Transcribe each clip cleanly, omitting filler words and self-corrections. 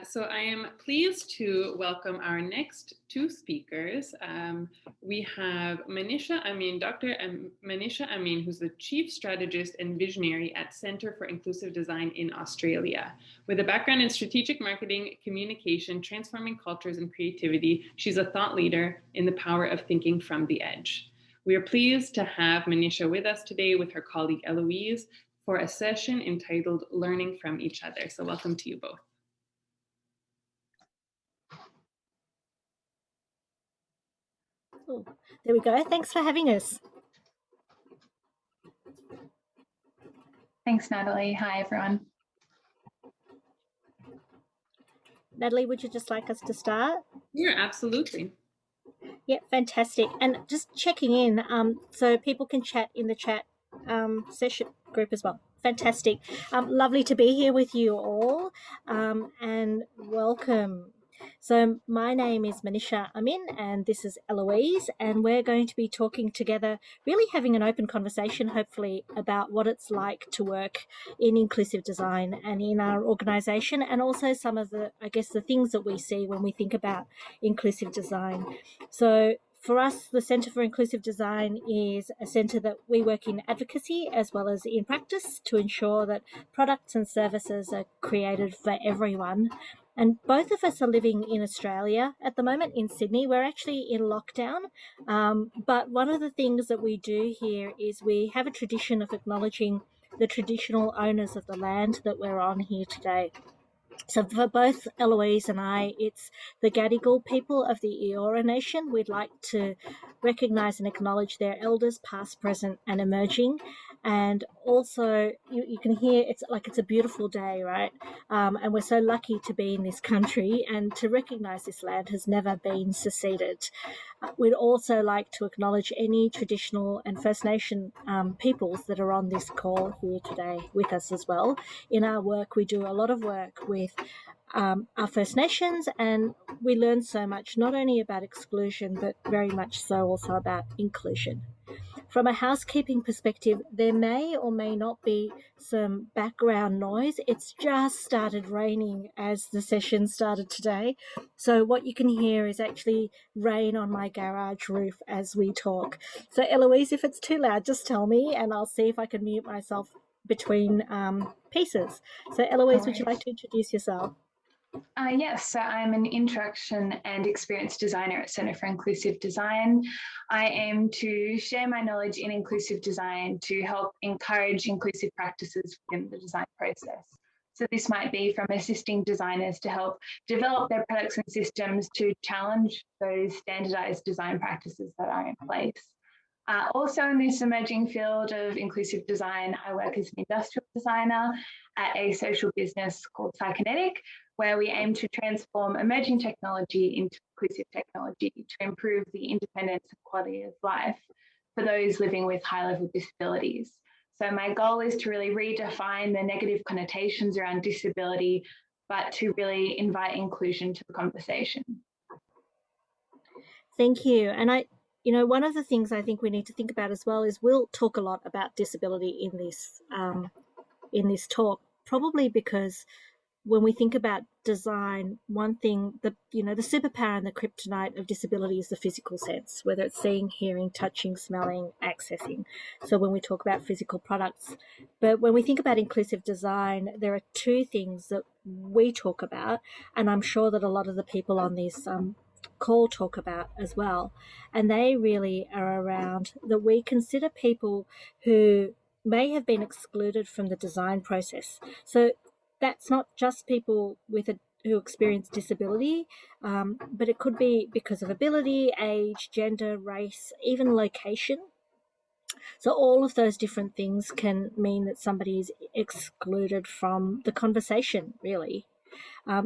So I am pleased to welcome our next two speakers. We have Manisha Amin, Dr. Manisha Amin, who's the Chief Strategist and Visionary at Centre for Inclusive Design in Australia. With a background in strategic marketing, communication, transforming cultures, and creativity, she's a thought leader in the power of thinking from the edge. We are pleased to have Manisha with us today with her colleague Eloise for a session entitled Learning from Each Other. So welcome to you both. Oh, there we go. Thanks for having us. Thanks, Natalie. Hi, everyone. Natalie, would you just like us to start? Yeah, absolutely. Yeah, fantastic. And just checking in, so people can chat in the chat session group as well. Fantastic. Lovely to be here with you all, and welcome. So my name is Manisha Amin, and this is Eloise, and we're going to be talking together, really having an open conversation, hopefully, about what it's like to work in inclusive design and in our organisation, and also some of the, I guess, the things that we see when we think about inclusive design. So for us, the Centre for Inclusive Design is a centre that we work in advocacy as well as in practice to ensure that products and services are created for everyone. And both of us are living in Australia at the moment, in Sydney. We're actually in lockdown, but one of the things that we do here is we have a tradition of acknowledging the traditional owners of the land that we're on here today. So for both Eloise and I, it's the Gadigal people of the Eora Nation. We'd like to recognise and acknowledge their elders, past, present and emerging. And also you can hear it's a beautiful day, right? And we're so lucky to be in this country and to recognise this land has never been seceded. We'd also like to acknowledge any traditional and First Nation peoples that are on this call here today with us as well. In our work, we do a lot of work with our First Nations, and we learn so much, not only about exclusion, but very much so also about inclusion. From a housekeeping perspective, there may or may not be some background noise. It's just started raining as the session started today. So what you can hear is actually rain on my garage roof as we talk. So Eloise, if it's too loud, just tell me and I'll see if I can mute myself between pieces. So Eloise, would you like to introduce yourself? Yes, so I'm an interaction and experience designer at Centre for Inclusive Design. I aim to share my knowledge in inclusive design to help encourage inclusive practices within the design process. So this might be from assisting designers to help develop their products and systems to challenge those standardised design practices that are in place. Also in this emerging field of inclusive design, I work as an industrial designer at a social business called Psychonetic, where we aim to transform emerging technology into inclusive technology to improve the independence and quality of life for those living with high-level disabilities. So my goal is to really redefine the negative connotations around disability, but to really invite inclusion to the conversation. Thank you. And one of the things I think we need to think about as well is we'll talk a lot about disability in this talk, probably because when we think about design, one thing, the superpower and the kryptonite of disability is the physical sense, whether it's seeing, hearing, touching, smelling, accessing. So when we talk about physical products, but when we think about inclusive design, there are two things that we talk about, and I'm sure that a lot of the people on this call talk about as well. And they really are around that we consider people who may have been excluded from the design process. So that's not just people who experience disability, but it could be because of ability, age, gender, race, even location. So all of those different things can mean that somebody is excluded from the conversation, really.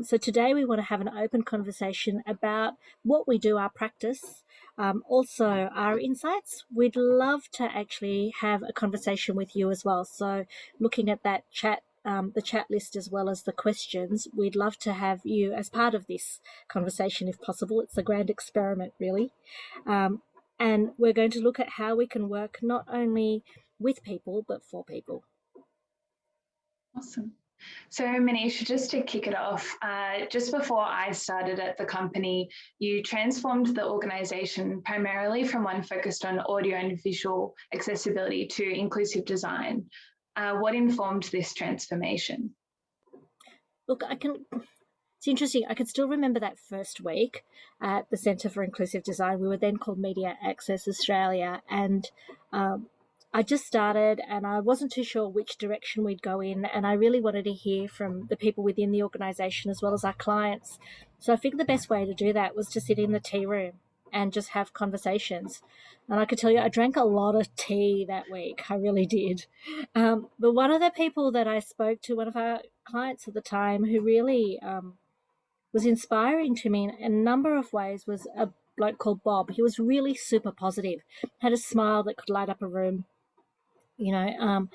So today we want to have an open conversation about what we do, our practice, also our insights. We'd love to actually have a conversation with you as well. So looking at that chat, the chat list as well as the questions, we'd love to have you as part of this conversation if possible. It's a grand experiment, really. And we're going to look at how we can work not only with people, but for people. Awesome. So, Manisha, just to kick it off, just before I started at the company, you transformed the organization primarily from one focused on audio and visual accessibility to inclusive design. What informed this transformation? Look, it's interesting. I can still remember that first week at the Centre for Inclusive Design. We were then called Media Access Australia, and um, I just started, and I wasn't too sure which direction we'd go in, and I really wanted to hear from the people within the organisation as well as our clients. So I figured the best way to do that was to sit in the tea room and just have conversations. And I could tell you, I drank a lot of tea that week. I really did. But one of the people that I spoke to, one of our clients at the time, who really was inspiring to me in a number of ways, was a bloke called Bob. He was really super positive, had a smile that could light up a room, and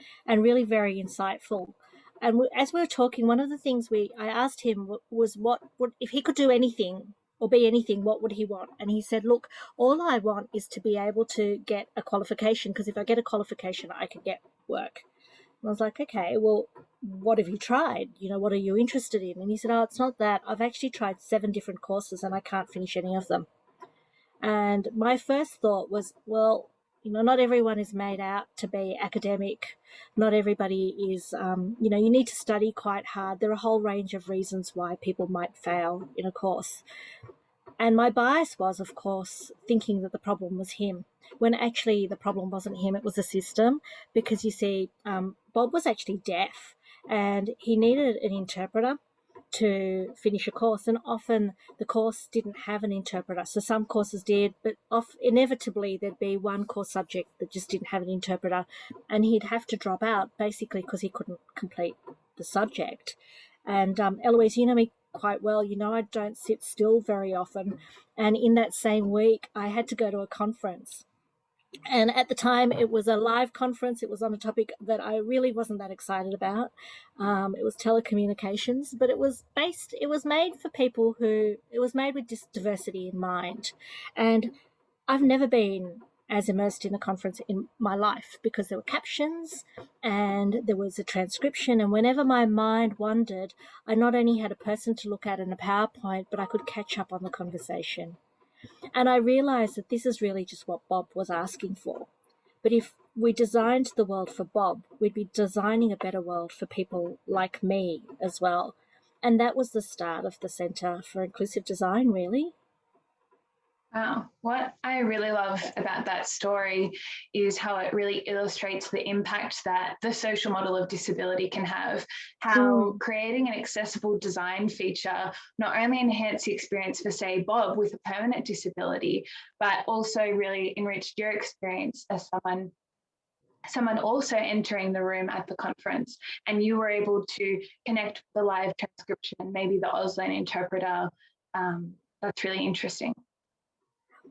really very insightful. And as we were talking, one of the things I asked him was what would, if he could do anything or be anything, what would he want? And he said, look, all I want is to be able to get a qualification, because if I get a qualification, I can get work. And I was like, okay, well, what have you tried? What are you interested in? And he said, oh, it's not that. I've actually tried 7 different courses and I can't finish any of them. And my first thought was, well, not everyone is made out to be academic. Not everybody is, you need to study quite hard. There are a whole range of reasons why people might fail in a course. And my bias was, of course, thinking that the problem was him, when actually the problem wasn't him, it was the system. Because you see, Bob was actually deaf and he needed an interpreter to finish a course, and often the course didn't have an interpreter. So some courses did, but inevitably there'd be one course subject that just didn't have an interpreter, and he'd have to drop out basically because he couldn't complete the subject. And Eloise, you know me quite well. I don't sit still very often, and in that same week I had to go to a conference. And at the time, it was a live conference. It was on a topic that I really wasn't that excited about. It was telecommunications, but it was made for people it was made with diversity in mind. And I've never been as immersed in a conference in my life, because there were captions and there was a transcription. And whenever my mind wandered, I not only had a person to look at in a PowerPoint, but I could catch up on the conversation. And I realized that this is really just what Bob was asking for. But if we designed the world for Bob, we'd be designing a better world for people like me as well. And that was the start of the Centre for Inclusive Design, really. Wow. What I really love about that story is how it really illustrates the impact that the social model of disability can have, how creating an accessible design feature not only enhanced the experience for, say, Bob with a permanent disability, but also really enriched your experience as someone also entering the room at the conference, and you were able to connect the live transcription and maybe the Auslan interpreter. That's really interesting.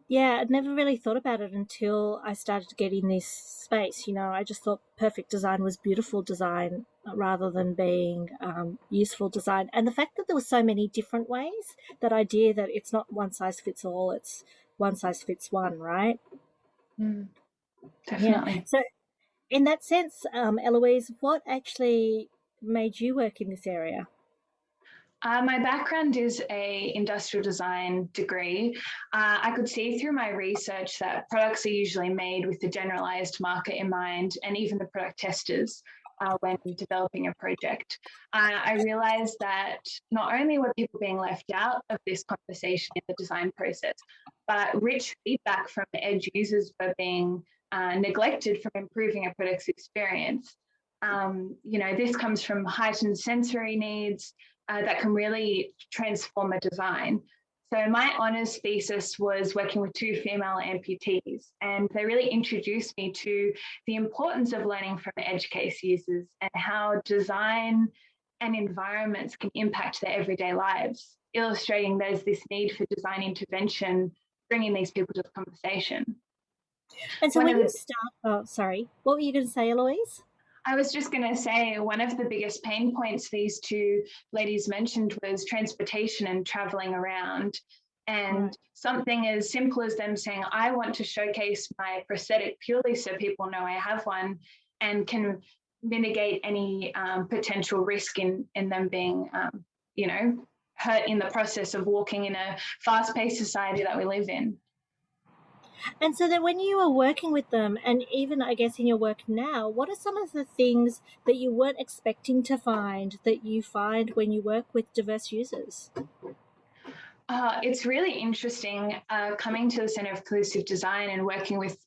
Yeah, I'd never really thought about it until I started to get in this space. I just thought perfect design was beautiful design rather than being useful design. And the fact that there were so many different ways, that idea that it's not one size fits all, it's one size fits one, right? Definitely. Yeah. So in that sense, Eloise, what actually made you work in this area? My background is a industrial design degree. I could see through my research that products are usually made with the generalized market in mind, and even the product testers when developing a project. I realized that not only were people being left out of this conversation in the design process, but rich feedback from the edge users were being neglected from improving a product's experience. This comes from heightened sensory needs, that can really transform a design. So my honours thesis was working with 2 female amputees, and they really introduced me to the importance of learning from edge case users and how design and environments can impact their everyday lives, illustrating there's this need for design intervention, bringing these people to the conversation. And so sorry, what were you going to say, Eloise? I was just going to say, one of the biggest pain points these 2 ladies mentioned was transportation and traveling around. And something as simple as them saying, I want to showcase my prosthetic purely so people know I have one and can mitigate any potential risk in them being, hurt in the process of walking in a fast-paced society that we live in. And so then when you are working with them, and even I guess in your work now, what are some of the things that you weren't expecting to find that you find when you work with diverse users? It's really interesting coming to the Centre of Inclusive Design and working with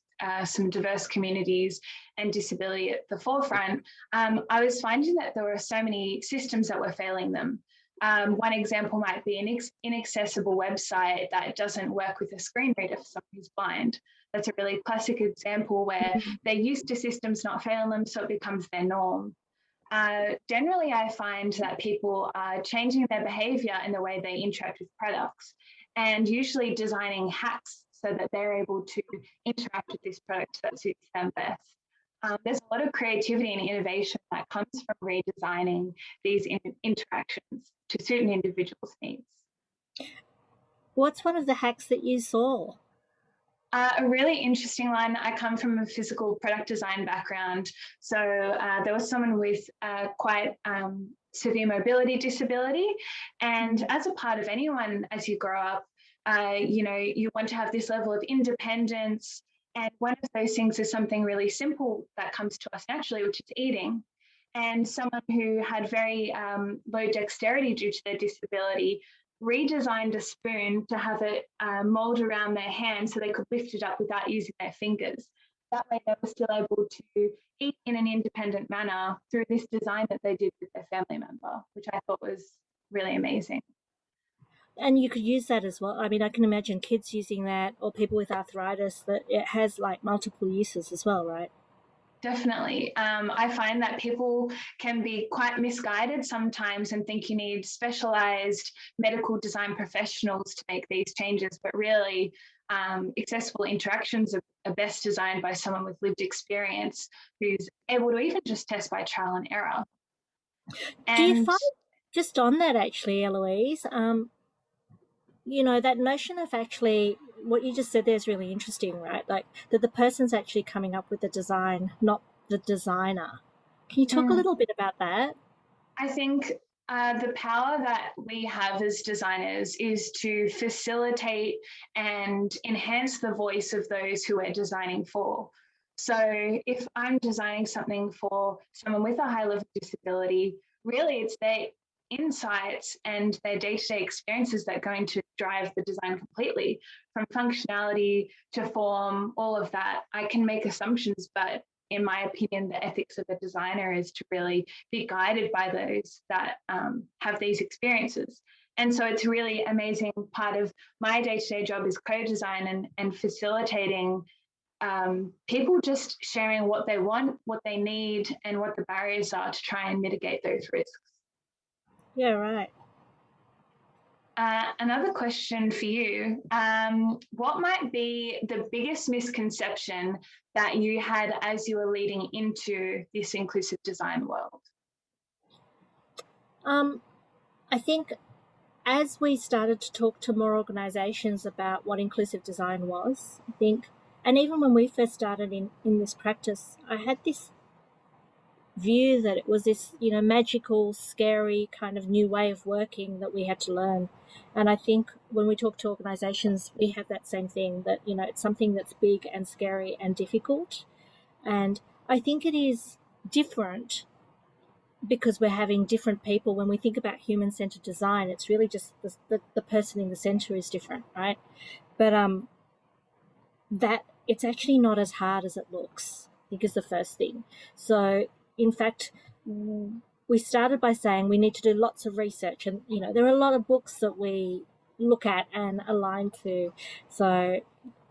some diverse communities and disability at the forefront. I was finding that there were so many systems that were failing them. One example might be an inaccessible website that doesn't work with a screen reader for someone who's blind. That's a really classic example where they're used to systems not failing them, so it becomes their norm. Generally, I find that people are changing their behavior and the way they interact with products, and usually designing hacks so that they're able to interact with this product that suits them best. There's a lot of creativity and innovation that comes from redesigning these interactions to suit an individual's needs. What's one of the hacks that you saw? A really interesting one. I come from a physical product design background. So there was someone with quite severe mobility disability. And as a part of anyone, as you grow up, you want to have this level of independence. And one of those things is something really simple that comes to us naturally, which is eating. And someone who had very low dexterity due to their disability redesigned a spoon to have it mold around their hand so they could lift it up without using their fingers. That way they were still able to eat in an independent manner through this design that they did with their family member, which I thought was really amazing. And you could use that as well. I mean, I can imagine kids using that, or people with arthritis, that it has like multiple uses as well, right? Definitely. I find that people can be quite misguided sometimes and think you need specialized medical design professionals to make these changes, but really accessible interactions are best designed by someone with lived experience who's able to even just test by trial and error. Do you find, just on that actually, Eloise, that notion of actually what you just said there is really interesting, right? Like that the person's actually coming up with the design, not the designer. Can you talk a little bit about that? I think the power that we have as designers is to facilitate and enhance the voice of those who we're designing for. So if I'm designing something for someone with a high level disability, really it's their insights and their day-to-day experiences that are going to drive the design completely. From functionality to form, all of that, I can make assumptions, but in my opinion, the ethics of a designer is to really be guided by those that have these experiences. And so it's a really amazing part of my day-to-day job is co-design and facilitating people just sharing what they want, what they need, and what the barriers are to try and mitigate those risks. Yeah, right. Another question for you. What might be the biggest misconception that you had as you were leading into this inclusive design world? I think as we started to talk to more organisations about what inclusive design was, I think, and even when we first started in this practice, I had this view that it was this, magical, scary kind of new way of working that we had to learn. And I think when we talk to organisations, we have that same thing, that, it's something that's big and scary and difficult. And I think it is different because we're having different people. When we think about human-centered design, it's really just the person in the centre is different, right? But that it's actually not as hard as it looks, I think, is the first thing. So in fact, we started by saying we need to do lots of research, and there are a lot of books that we look at and align to. So,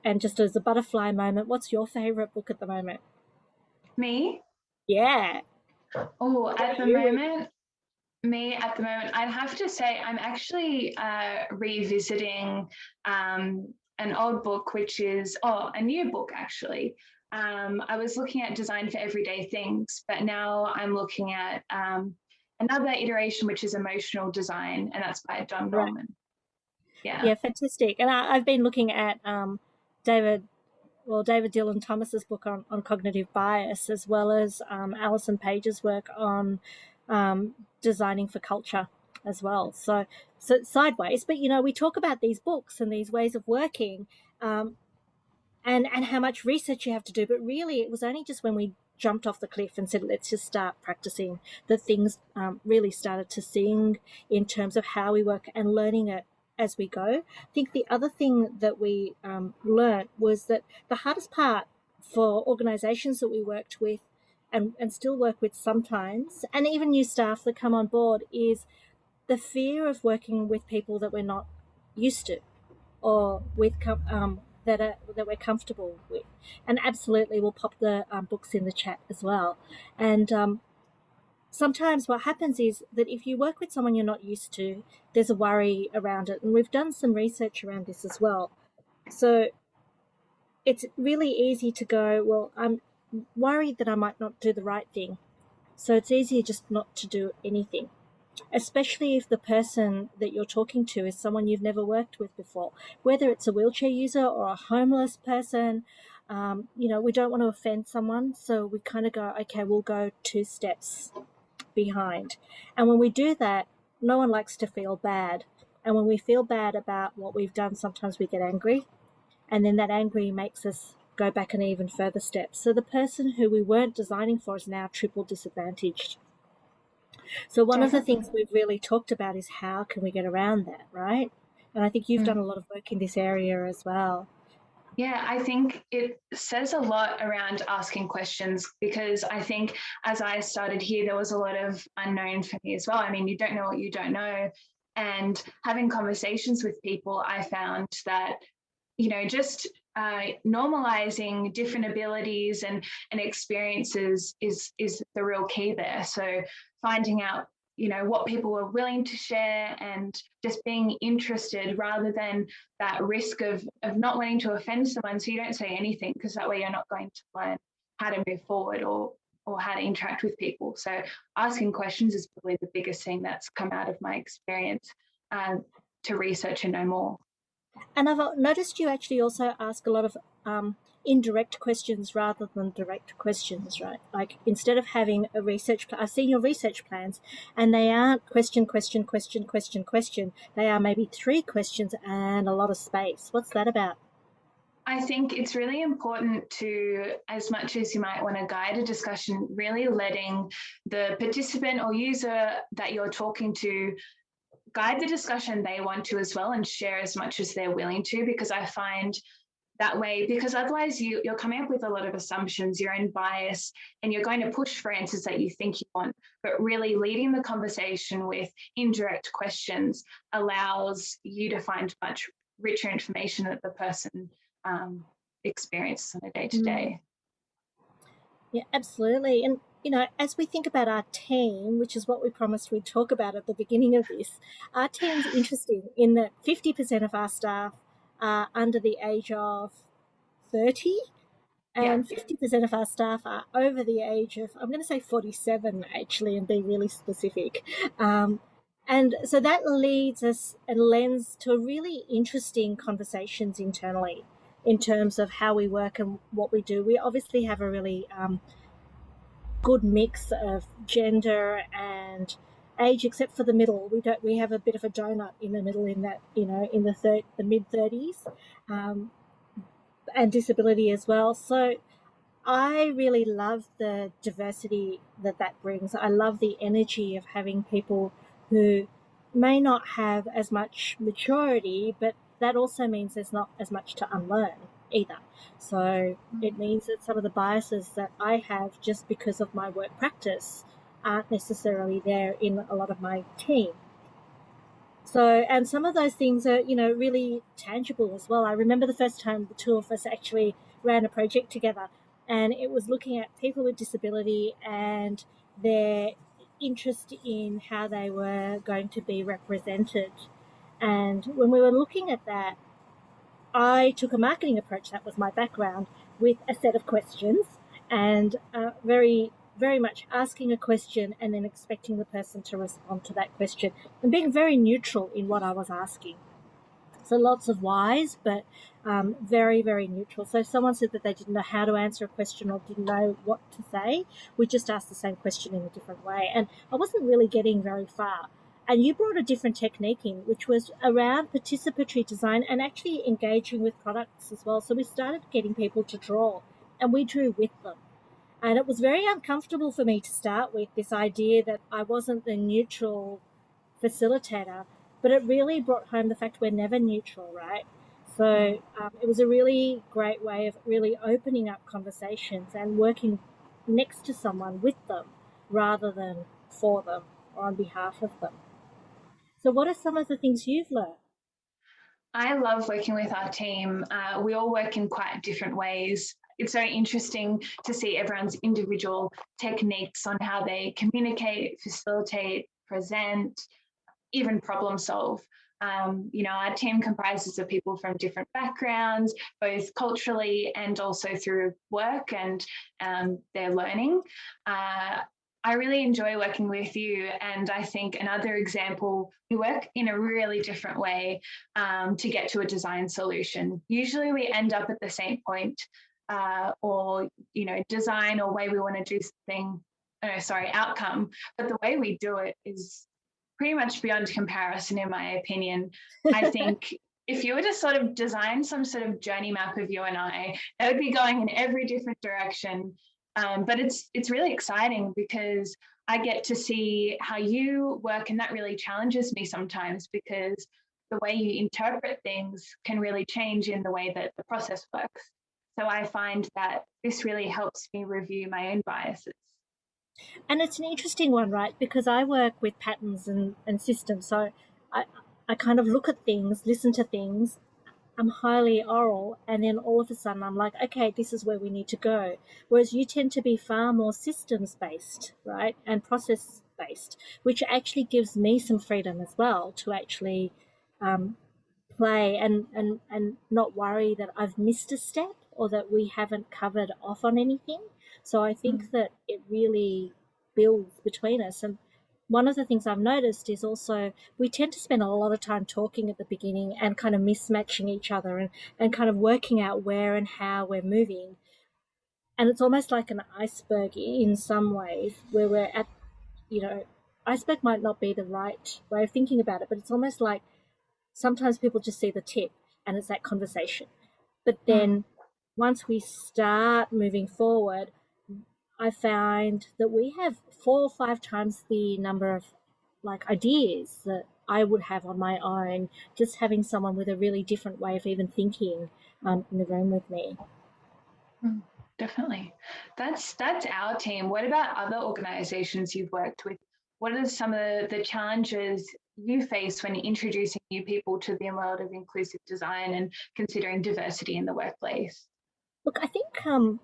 and just as a butterfly moment, what's your favorite book at the moment? Me? Yeah. Oh, at the moment, I'd have to say I'm actually revisiting an old book, which is a new book actually. I was looking at design for everyday things, but now I'm looking at another iteration, which is emotional design, and that's by Don Goleman. Yeah, fantastic. And I've been looking at David David Dylan Thomas's book on cognitive bias, as well as Alison Page's work on designing for culture as well. So sideways, but we talk about these books and these ways of working, and how much research you have to do. But really, it was only just when we jumped off the cliff and said, let's just start practicing, that things really started to sing in terms of how we work and learning it as we go. I think the other thing that we learned was that the hardest part for organisations that we worked with and still work with sometimes, and even new staff that come on board, is the fear of working with people that we're not used to, or with that we're comfortable with. And absolutely, we'll pop the books in the chat as well. And sometimes what happens is that if you work with someone you're not used to, there's a worry around it. And we've done some research around this as well. So it's really easy to go, well, I'm worried that I might not do the right thing. So it's easier just not to do anything, especially if the person that you're talking to is someone you've never worked with before, whether it's a wheelchair user or a homeless person. We don't want to offend someone. So we kind of go, okay, we'll go 2 steps behind. And when we do that, no one likes to feel bad. And when we feel bad about what we've done, sometimes we get angry. And then that angry makes us go back an even further step. So the person who we weren't designing for is now triple disadvantaged. So one of the things we've really talked about is how can we get around that, right? And I think you've done a lot of work in this area as well. Yeah, I think it says a lot around asking questions, because I think as I started here, there was a lot of unknown for me as well. I mean, you don't know what you don't know. And having conversations with people, I found that, just normalizing different abilities and experiences is the real key there. So finding out, what people are willing to share and just being interested, rather than that risk of not wanting to offend someone. So you don't say anything, because that way you're not going to learn how to move forward or how to interact with people. So asking questions is probably the biggest thing that's come out of my experience to research and know more. And I've noticed you actually also ask a lot of indirect questions rather than direct questions, right? Like instead of having a research plan, I've seen your research plans and they aren't question. They are maybe 3 questions and a lot of space. What's that about? I think it's really important to, as much as you might want to guide a discussion, really letting the participant or user that you're talking to guide the discussion they want to as well, and share as much as they're willing to, because I find that way, because otherwise you're coming up with a lot of assumptions, your own bias, and you're going to push for answers that you think you want. But really leading the conversation with indirect questions allows you to find much richer information that the person experiences on a day-to-day. Yeah, absolutely. And as we think about our team, which is what we promised we'd talk about at the beginning of this, our team's interesting in that 50% of our staff are under the age of 30, and 50% of our staff are over the age of, I'm going to say 47 actually, and be really specific. And so that leads us and lends to really interesting conversations internally in terms of how we work and what we do. We obviously have a really good mix of gender and age, except for the middle. We have a bit of a donut in the middle, in that in the mid-30s, and disability as well. So I really love the diversity that brings. I love the energy of having people who may not have as much maturity, but that also means there's not as much to unlearn either. So it means that some of the biases that I have just because of my work practice aren't necessarily there in a lot of my team. So, and some of those things are, really tangible as well. I remember the first time the 2 of us actually ran a project together, and it was looking at people with disability and their interest in how they were going to be represented. And when we were looking at that, I took a marketing approach, that was my background, with a set of questions, and very, very much asking a question and then expecting the person to respond to that question, and being very neutral in what I was asking. So lots of whys, but very, very neutral. So if someone said that they didn't know how to answer a question or didn't know what to say, we just asked the same question in a different way. And I wasn't really getting very far. And you brought a different technique in, which was around participatory design and actually engaging with products as well. So we started getting people to draw, and we drew with them. And it was very uncomfortable for me to start with, this idea that I wasn't the neutral facilitator, but it really brought home the fact we're never neutral, right? So it was a really great way of really opening up conversations and working next to someone with them rather than for them or on behalf of them. So what are some of the things you've learned? I love working with our team. We all work in quite different ways. It's very interesting to see everyone's individual techniques on how they communicate, facilitate, present, even problem solve. Our team comprises of people from different backgrounds, both culturally and also through work and their learning. I really enjoy working with you, and I think another example, we work in a really different way to get to a design solution. Usually we end up at the same point or design or way we want to do something, outcome, but the way we do it is pretty much beyond comparison, in my opinion. I think if you were to sort of design some sort of journey map of you and I, it would be going in every different direction. But it's really exciting because I get to see how you work, and that really challenges me sometimes because the way you interpret things can really change in the way that the process works. So I find that this really helps me review my own biases. And it's an interesting one, right? Because I work with patterns and systems. So I kind of look at things, listen to things. I'm highly oral, and then all of a sudden I'm like, okay, this is where we need to go. Whereas you tend to be far more systems based, right? And process based, which actually gives me some freedom as well to actually play and not worry that I've missed a step or that we haven't covered off on anything. So I think that it really builds between us. And one of the things I've noticed is also we tend to spend a lot of time talking at the beginning and kind of mismatching each other and kind of working out where and how we're moving. And it's almost like an iceberg in some ways where we're at, iceberg might not be the right way of thinking about it, but it's almost like sometimes people just see the tip and it's that conversation. But then once we start moving forward, I find that we have 4 or 5 times the number of ideas that I would have on my own, just having someone with a really different way of even thinking in the room with me. Definitely. That's our team. What about other organizations you've worked with? What are some of the challenges you face when introducing new people to the world of inclusive design and considering diversity in the workplace? Look, I think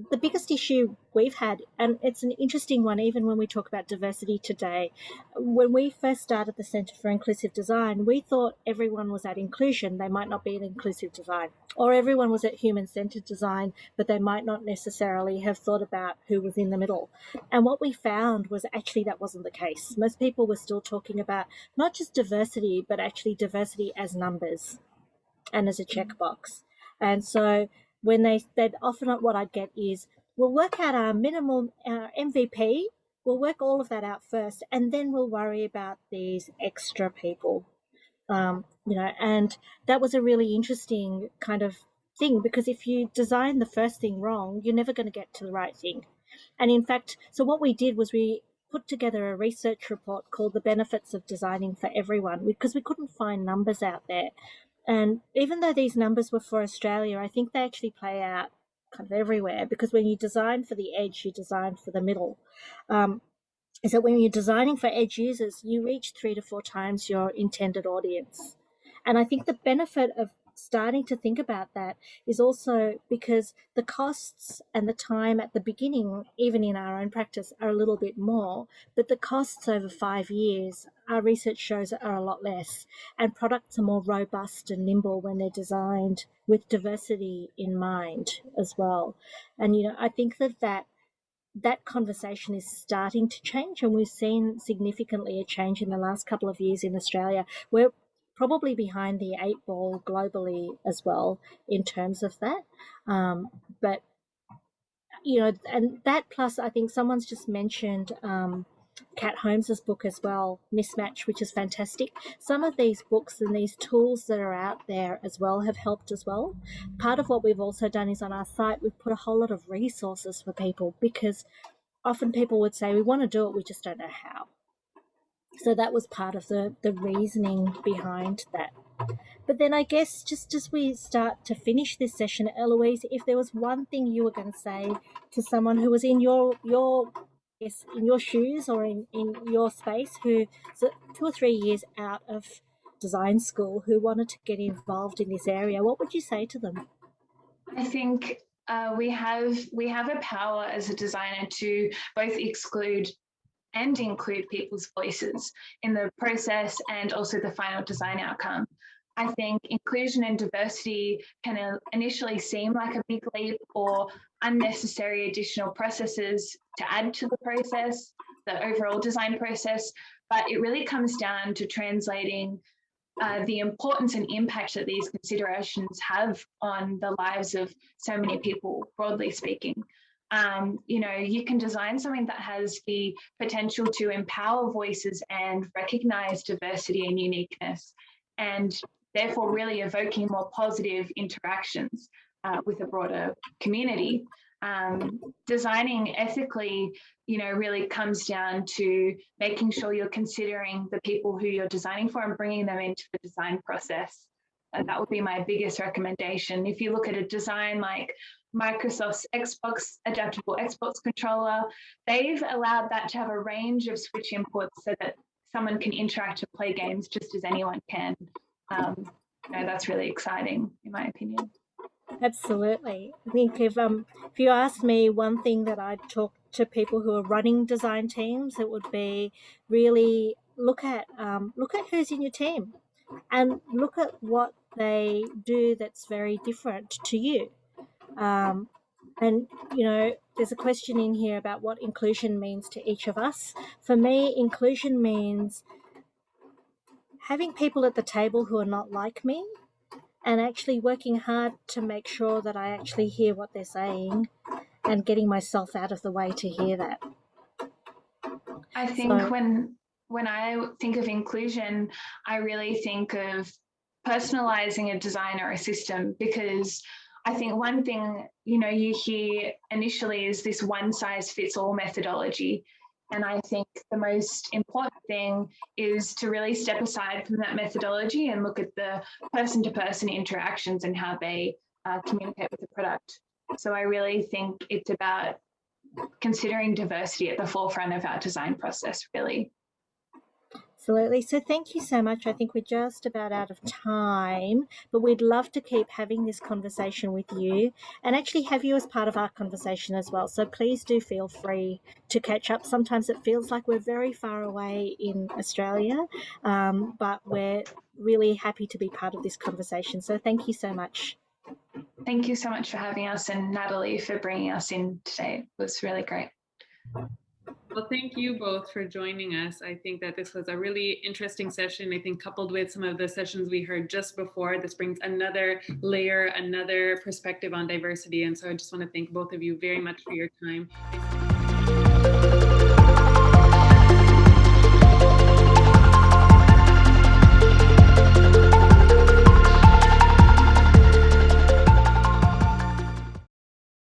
the biggest issue we've had, and it's an interesting one even when we talk about diversity today, when we first started the Centre for Inclusive Design, we thought everyone was at inclusion, they might not be at inclusive design, or everyone was at human-centred design, but they might not necessarily have thought about who was in the middle. And what we found was actually that wasn't the case. Most people were still talking about not just diversity, but actually diversity as numbers and as a checkbox. And so when they'd often what I'd get is, we'll work out our minimum MVP, we'll work all of that out first, and then we'll worry about these extra people. And that was a really interesting kind of thing, because if you design the first thing wrong, you're never going to get to the right thing. And in fact, so what we did was we put together a research report called The Benefits of Designing for Everyone, because we couldn't find numbers out there. And even though these numbers were for Australia, I think they actually play out kind of everywhere, because when you design for the edge, you design for the middle. Is that when you're designing for edge users, you reach 3 to 4 times your intended audience. And I think the benefit of starting to think about that is also because the costs and the time at the beginning, even in our own practice, are a little bit more, but the costs over 5 years, our research shows, are a lot less. And products are more robust and nimble when they're designed with diversity in mind as well. And, I think that conversation is starting to change, and we've seen significantly a change in the last couple of years in Australia, where probably behind the 8 ball globally as well in terms of that. But and that plus I think someone's just mentioned Kat Holmes's book as well, Mismatch, which is fantastic. Some of these books and these tools that are out there as well have helped as well. Part of what we've also done is on our site, we've put a whole lot of resources for people, because often people would say, we want to do it, we just don't know how. So that was part of the reasoning behind that. But then I guess just as we start to finish this session, Eloise, if there was one thing you were going to say to someone who was in your in your shoes or in your space, who's 2 or 3 years out of design school, who wanted to get involved in this area, what would you say to them? I think we have a power as a designer to both exclude and include people's voices in the process and also the final design outcome. I think inclusion and diversity can initially seem like a big leap or unnecessary additional processes to add to the process, the overall design process, but it really comes down to translating the importance and impact that these considerations have on the lives of so many people, broadly speaking. You can design something that has the potential to empower voices and recognize diversity and uniqueness, and therefore really evoking more positive interactions with a broader community. Designing ethically, really comes down to making sure you're considering the people who you're designing for and bringing them into the design process. And that would be my biggest recommendation. If you look at a design like Microsoft's Xbox adaptable Xbox controller, they've allowed that to have a range of switch inputs so that someone can interact and play games just as anyone can. That's really exciting, in my opinion. Absolutely. I think if you asked me one thing that I'd talk to people who are running design teams, it would be really look at who's in your team and look at what they do that's very different to you. And there's a question in here about what inclusion means to each of us. For me, inclusion means having people at the table who are not like me, and actually working hard to make sure that I actually hear what they're saying and getting myself out of the way to hear that. I think when I think of inclusion, I really think of personalizing a design or a system, because I think one thing, you hear initially is this one size fits all methodology. And I think the most important thing is to really step aside from that methodology and look at the person-to-person interactions and how they communicate with the product. So I really think it's about considering diversity at the forefront of our design process, really. Absolutely. So thank you so much. I think we're just about out of time, but we'd love to keep having this conversation with you and actually have you as part of our conversation as well. So please do feel free to catch up. Sometimes it feels like we're very far away in Australia, but we're really happy to be part of this conversation. So thank you so much. Thank you so much for having us, and Natalie for bringing us in today. It was really great. Well, thank you both for joining us. I think that this was a really interesting session. I think coupled with some of the sessions we heard just before, this brings another layer, another perspective on diversity. And so I just want to thank both of you very much for your time.